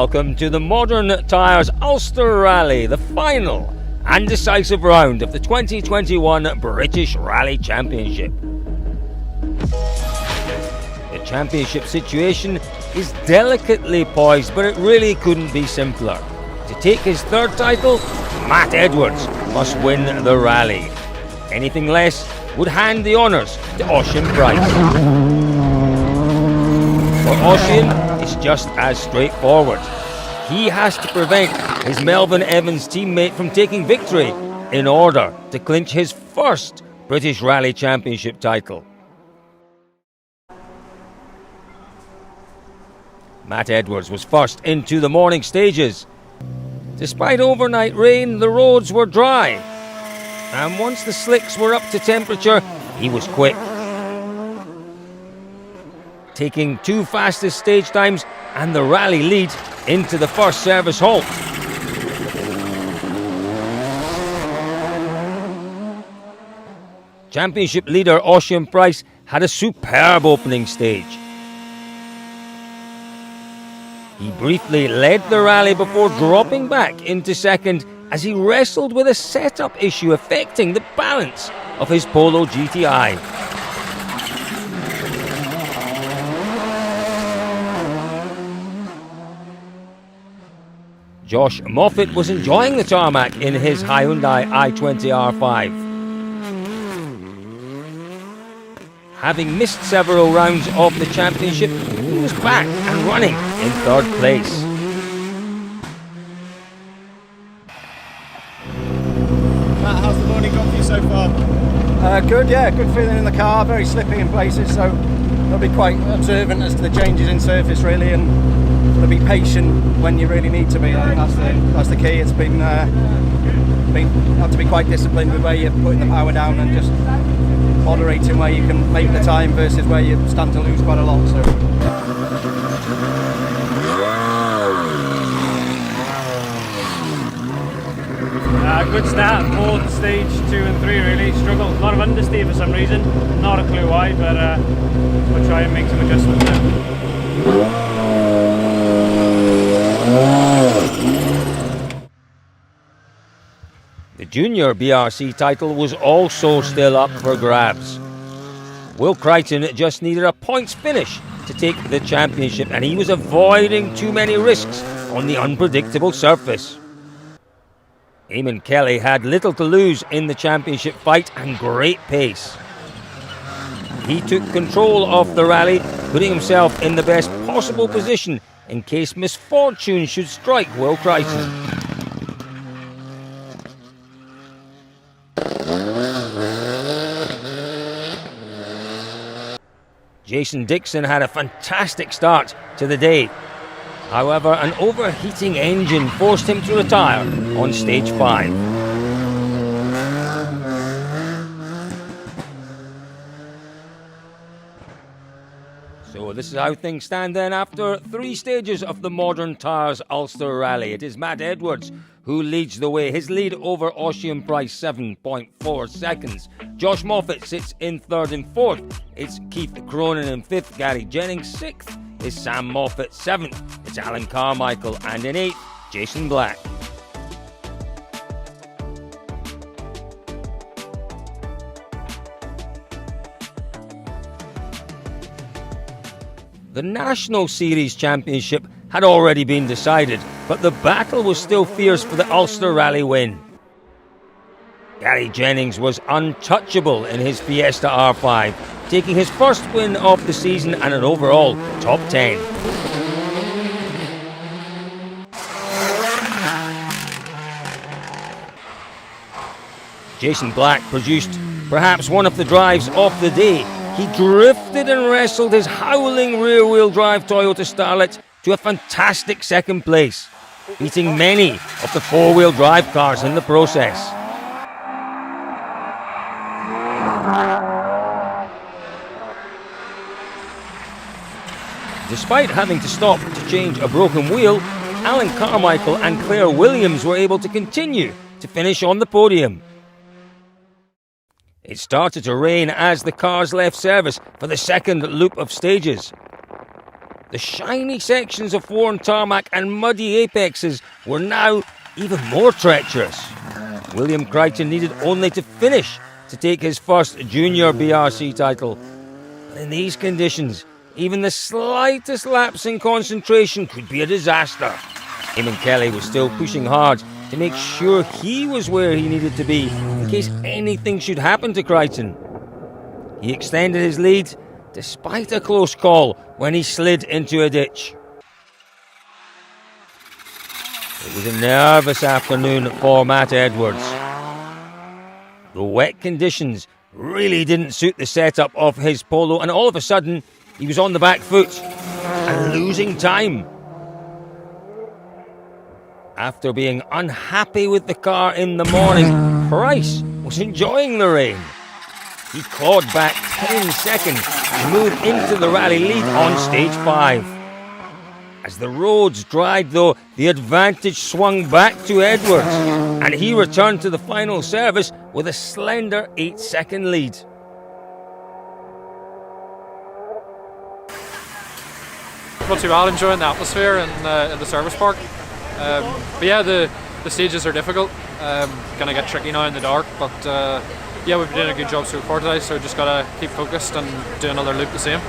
welcome to the Modern Tyres Ulster Rally, the final and decisive round of the 2021 British Rally Championship. The championship situation is delicately poised, but it really couldn't be simpler. To take his third title, Matt Edwards must win the rally. Anything less would hand the honours to Pryce. For Ossian, it's just as straightforward. He has to prevent his Melvin Evans teammate from taking victory in order to clinch his first British Rally Championship title. Matt Edwards was first into the morning stages. Despite overnight rain, the roads were dry, and once the slicks were up to temperature, he was quick, taking two fastest stage times and the rally lead into the first service halt. Championship leader Pryce had a superb opening stage. He briefly led the rally before dropping back into second as he wrestled with a setup issue affecting the balance of his Polo GTI. Josh Moffat was enjoying the tarmac in his Hyundai i20 R5. Having missed several rounds of the championship, he was back and running in third place. Matt, how's the morning gone for you so far? Good, yeah, good feeling in the car, very slippy in places, so I'll be quite observant as to the changes in surface really, and sort of be patient when you really need to be. I think that's the key. It's been you have to be quite disciplined with where you're putting the power down and just moderating where you can make the time versus where you stand to lose quite a lot. So. Good start, both stage 2 and 3 really. Struggled, a lot of understeer for some reason, not a clue why, but we'll try and make some adjustments now. The junior BRC title was also still up for grabs. Will Creighton just needed a points finish to take the championship, and he was avoiding too many risks on the unpredictable surface. Eamon Kelly had little to lose in the championship fight and great pace. He took control of the rally, putting himself in the best possible position in case misfortune should strike Will Creighton. Jason Dixon had a fantastic start to the day. However, an overheating engine forced him to retire on stage 5. So this is how things stand then after 3 stages of the Modern Tyres Ulster Rally. It is Matt Edwards who leads the way. His lead over Pryce, 7.4 seconds. Josh Moffat sits in 3rd and 4th. It's Keith Cronin in 5th. Gary Jennings 6th. Is Sam Moffat 7th. It's Alan Carmichael, and in 8th, Jason Black. The National Series Championship had already been decided, but the battle was still fierce for the Ulster Rally win. Gary Jennings was untouchable in his Fiesta R5, taking his first win of the season and an overall top 10. Jason Black produced perhaps one of the drives of the day. He drifted and wrestled his howling rear-wheel drive Toyota Starlet to a fantastic second place, beating many of the four-wheel drive cars in the process. Despite having to stop to change a broken wheel, Alan Carmichael and Claire Williams were able to continue to finish on the podium. It started to rain as the cars left service for the second loop of stages. The shiny sections of worn tarmac and muddy apexes were now even more treacherous. William Creighton needed only to finish to take his first junior BRC title. But in these conditions, even the slightest lapse in concentration could be a disaster. Eamon Kelly was still pushing hard to make sure he was where he needed to be in case anything should happen to Creighton. He extended his lead despite a close call when he slid into a ditch. It was a nervous afternoon for Matt Edwards. The wet conditions really didn't suit the setup of his Polo, and all of a sudden he was on the back foot and losing time. After being unhappy with the car in the morning, Pryce was enjoying the rain. He clawed back 10 seconds to move into the rally lead on stage 5. As the roads dried though, the advantage swung back to Edwards, and he returned to the final service with a slender 8-second lead. Not too bad, enjoying the atmosphere in the service park. But yeah, the stages are difficult. Gonna get tricky now in the dark, but yeah, we've been doing a good job so far today, so just gotta keep focused and do another loop the same.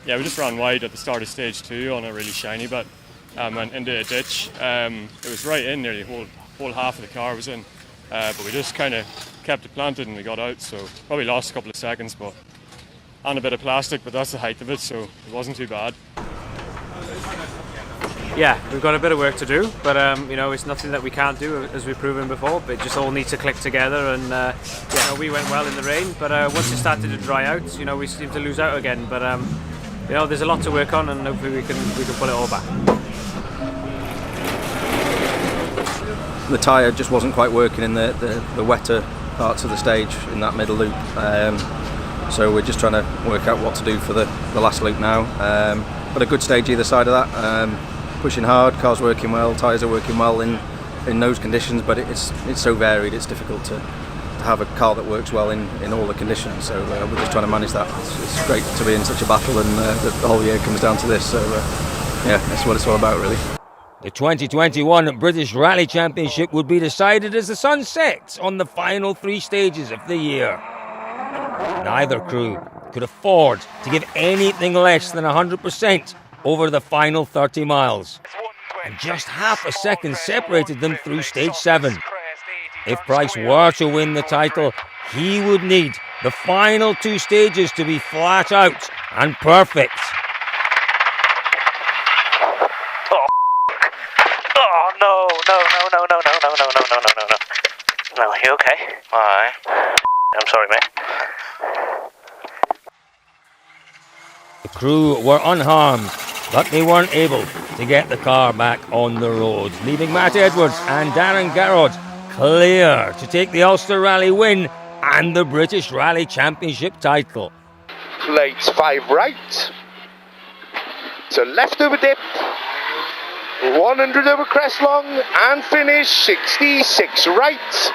Yeah, we just ran wide at the start of stage 2 on a really shiny bit. Went into a ditch. It was right in there, the whole half of the car was in. But we just kind of kept it planted and we got out, so probably lost a couple of seconds, but and a bit of plastic, but that's the height of it, so it wasn't too bad. Yeah, we've got a bit of work to do, but you know, it's nothing that we can't do, as we've proven before. But it just all needs to click together, and yeah, we went well in the rain, but once it started to dry out, you know, we seemed to lose out again. But you know, there's a lot to work on, and hopefully we can pull it all back. The tyre just wasn't quite working in the wetter parts of the stage in that middle loop. So we're just trying to work out what to do for the last loop now. But a good stage either side of that. Pushing hard, cars working well, tyres are working well in those conditions, but it's so varied, it's difficult to have a car that works well in all the conditions. So we're just trying to manage that. It's great to be in such a battle, and the whole year comes down to this. So yeah, that's what it's all about, really. The 2021 British Rally Championship would be decided as the sun sets on the final 3 stages of the year. Neither crew could afford to give anything less than 100% over the final 30 miles. And just half a second separated them through stage 7. If Pryce were to win the title, he would need the final 2 stages to be flat out and perfect. Oh no. No, you okay? Aye. I'm sorry, mate. The crew were unharmed, but they weren't able to get the car back on the road, leaving Matt Edwards and Darren Garrod clear to take the Ulster Rally win and the British Rally Championship title. Plates 5 right, to left over dip, 100 over crest long, and finish 66 right.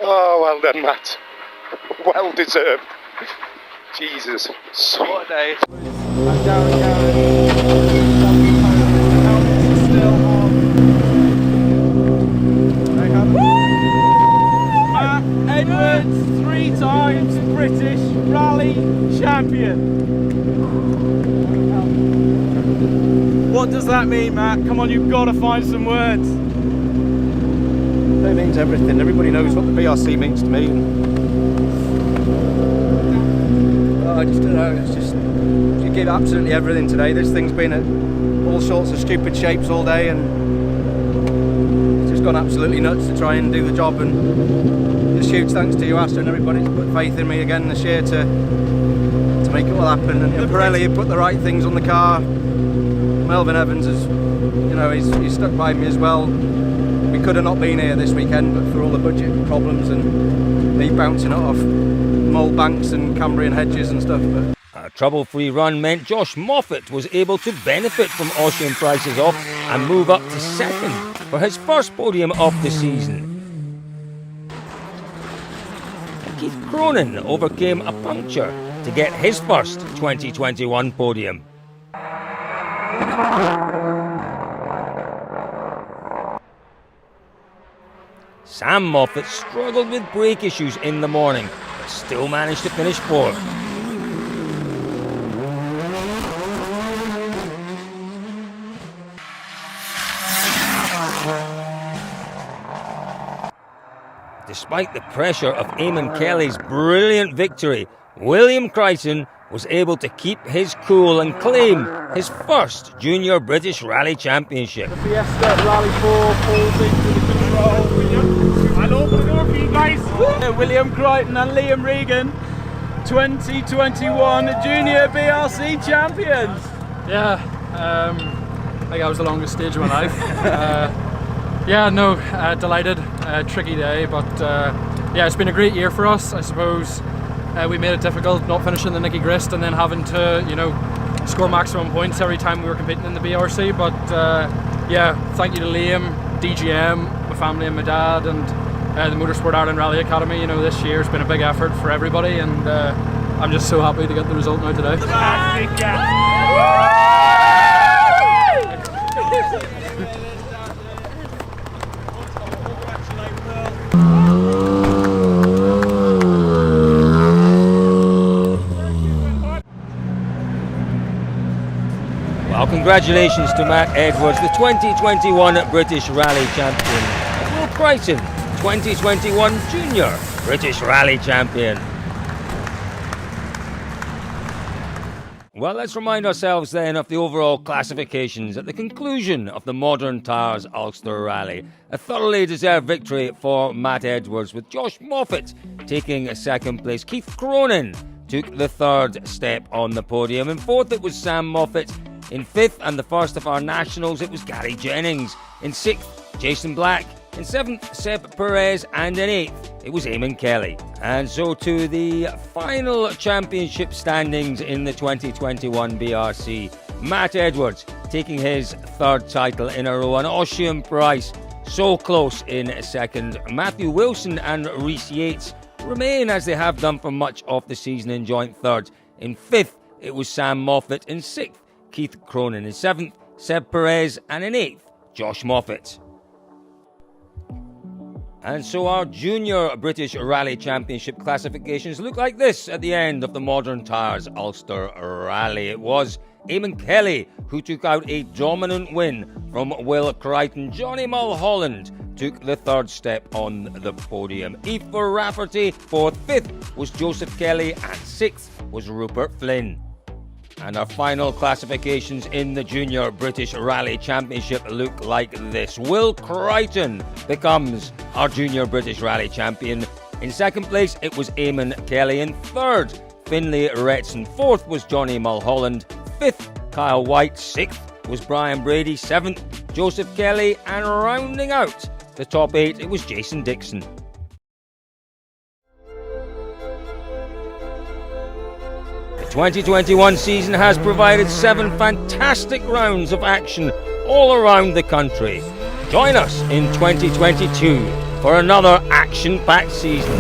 Oh, well done, Matt. Well deserved. Jesus, what a day. Matt Edwards, 3 times British Rally Champion. What does that mean, Matt? Come on, you've got to find some words. It means everything. Everybody knows what the BRC means to me. I just don't know. It's just you give absolutely everything today. This thing's been at all sorts of stupid shapes all day, and it's just gone absolutely nuts to try and do the job. And just huge thanks to you, Astor, and everybody who's put faith in me again this year to make it all happen. And Pirelli put the right things on the car. Melvin Evans has, you know, he's stuck by me as well. We could have not been here this weekend, but for all the budget problems and me bouncing it off mould banks and Cambrian hedges and stuff. But A trouble-free run meant Josh Moffat was able to benefit from Osher and Pryce's off and move up to second for his first podium of the season. Keith Cronin overcame a puncture to get his first 2021 podium. Sam Moffat struggled with brake issues in the morning, but still managed to finish fourth. Despite the pressure of Eamon Kelly's brilliant victory, William Creighton was able to keep his cool and claim his first Junior British Rally Championship. The Fiesta Rally 4 falls into the control. William, I'll open the door for you guys. William Creighton and Liam Regan, 2021 Junior BRC champions. Yeah, I think that was the longest stage of my life. Delighted. Tricky day, but yeah, it's been a great year for us. I suppose we made it difficult not finishing the Nicky Grist and then having to, score maximum points every time we were competing in the BRC. But yeah, thank you to Liam, DGM, my family and my dad, and the Motorsport Ireland Rally Academy. This year has been a big effort for everybody, and I'm just so happy to get the result now today. Well, congratulations to Matt Edwards, the 2021 British Rally Champion, and Will Creighton, 2021 Junior British Rally Champion. Well, let's remind ourselves then of the overall classifications at the conclusion of the Modern Tyres Ulster Rally. A thoroughly deserved victory for Matt Edwards, with Josh Moffat taking a second place. Keith Cronin took the third step on the podium. In fourth, it was Sam Moffat. In fifth, and the first of our nationals, it was Gary Jennings. In sixth, Jason Black. In seventh, Seb Perez. And in eighth, it was Eamon Kelly. And so to the final championship standings in the 2021 BRC. Matt Edwards taking his third title in a row, and Osher and Pryce so close in second. Matthew Wilson and Rhys Yates remain, as they have done for much of the season, in joint third. In fifth, it was Sam Moffat. In sixth, Keith Cronin. In seventh, Seb Perez. And in eighth, Josh Moffat. And so our Junior British Rally Championship classifications look like this at the end of the Modern Tyres Ulster Rally. It was Eamon Kelly who took out a dominant win from Will Creighton. Johnny Mulholland took the third step on the podium. Aoife Rafferty fourth. Fifth was Joseph Kelly, and sixth was Rupert Flynn. And our final classifications in the Junior British Rally Championship look like this. Will Creighton becomes our Junior British Rally Champion. In second place, it was Eamon Kelly. In third, Finlay Retson. Fourth was Johnny Mulholland. Fifth, Kyle White. Sixth was Brian Brady. Seventh, Joseph Kelly. And rounding out the top eight, it was Jason Dixon. The 2021 season has provided 7 fantastic rounds of action all around the country. Join us in 2022 for another action-packed season.